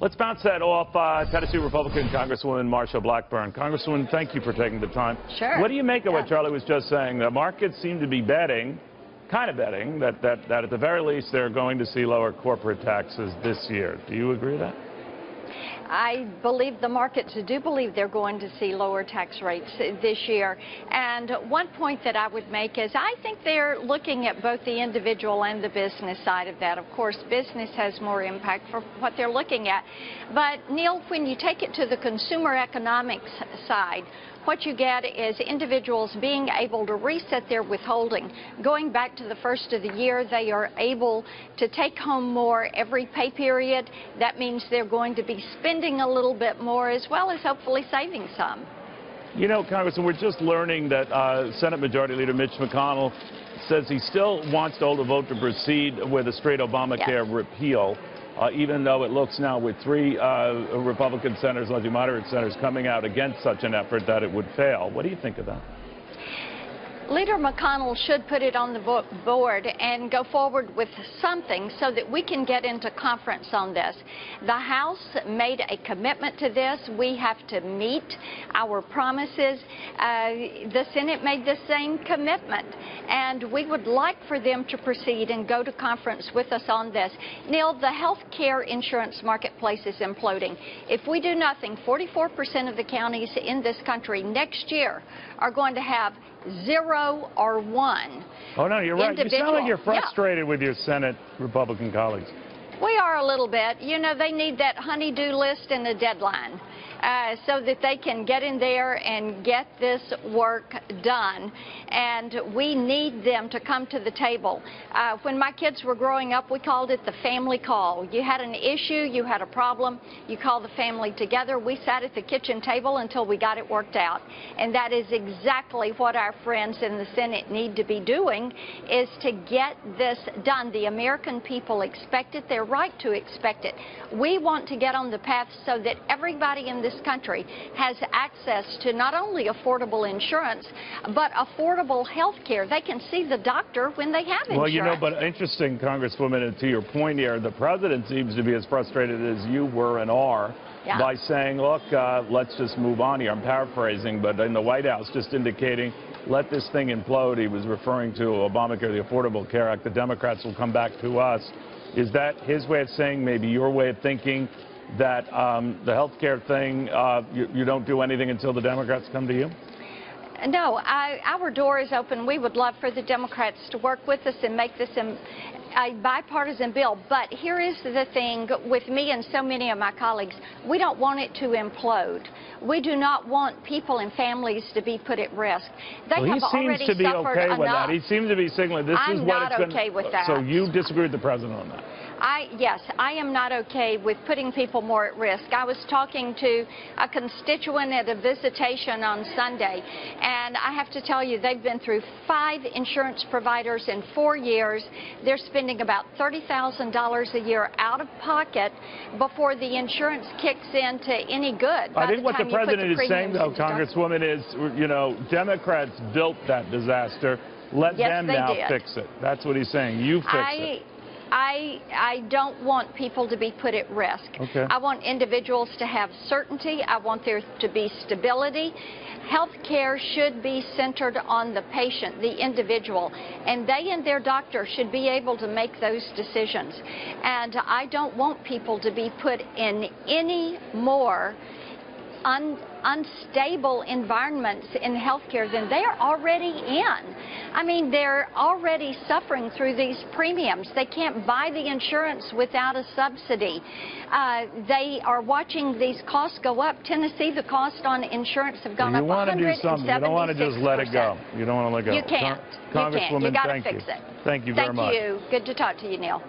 Let's bounce that off Tennessee Republican Congresswoman Marsha Blackburn. Congresswoman, thank you for taking the time. Sure. What do you make of what Charlie was just saying? The markets seem to be betting, kind of betting, that at the very least they're going to see lower corporate taxes this year. Do you agree with that? I believe the markets do believe they're going to see lower tax rates this year. And one point that I would make is I think they're looking at both the individual and the business side of that. Of course, business has more impact for what they're looking at. But, Neil, when you take it to the consumer economics side, what you get is individuals being able to reset their withholding. Going back to the first of the year, they are able to take home more every pay period. That means they're going to be spending a little bit more as well as hopefully saving some. You know, Congressman, we're just learning that Senate Majority Leader Mitch McConnell says he still wants to hold a vote to proceed with a straight Obamacare repeal. Even though it looks now with three Republican senators, largely moderate senators, coming out against such an effort that it would fail. What do you think of that? Leader McConnell should put it on the board and go forward with something so that we can get into conference on this. The House made a commitment to this. We have to meet our promises. The Senate made the same commitment, and we would like for them to proceed and go to conference with us on this. Neil, the health care insurance marketplace is imploding. If we do nothing, 44% of the counties in this country next year are going to have 0 or 1. Oh, no, you're right. You sound like you're frustrated with your Senate Republican colleagues. We are a little bit. You know, they need that honey-do list and a deadline so that they can get in there and get this work done. And we need them to come to the table. When my kids were growing up, we called it the family call. You had an issue, you had a problem, you called the family together. We sat at the kitchen table until we got it worked out. And that is exactly what our friends in the Senate need to be doing, is to get this done. The American people expect it. They're right to expect it. We want to get on the path so that everybody in this country has access to not only affordable insurance, but affordable health care. They can see the doctor when they have insurance. Well, you know, but interesting, Congresswoman, and to your point here, the president seems to be as frustrated as you were and are by saying, look, let's just move on here. I'm paraphrasing, but in the White House just indicating, let this thing implode. He was referring to Obamacare, the Affordable Care Act. The Democrats will come back to us. Is that his way of saying, maybe your way of thinking, that the health care thing, you don't do anything until the Democrats come to you? No, our door is open. We would love for the Democrats to work with us and make this a bipartisan bill. But here is the thing with me and so many of my colleagues. We don't want it to implode. We do not want people and families to be put at risk. They have already suffered enough. He seems to be okay with that. He seems to be signaling this is what it's going to... I'm not okay with that. So you disagree with the president on that? Yes, I am not okay with putting people more at risk. I was talking to a constituent at a visitation on Sunday, and I have to tell you, they've been through 5 insurance providers in 4 years. They're spending about $30,000 a year out of pocket before the insurance kicks in to any good. I think what the president is saying, though, Congresswoman, is, you know, Democrats built that disaster. Let them now fix it. That's what he's saying. You fix it. I don't want people to be put at risk. Okay. I want individuals to have certainty. I want there to be stability. Health care should be centered on the patient, the individual, and they and their doctor should be able to make those decisions. And I don't want people to be put in any more unstable environments in healthcare than they are already in. I mean, they're already suffering through these premiums. They can't buy the insurance without a subsidy. They are watching these costs go up. Tennessee, the cost on insurance have gone up 176%. You want to do something. You don't want to just let it go. You don't want to let it go. You can't. Congresswoman, you got to thank fix you. it. Thank you very much. Thank you. Good to talk to you, Neil.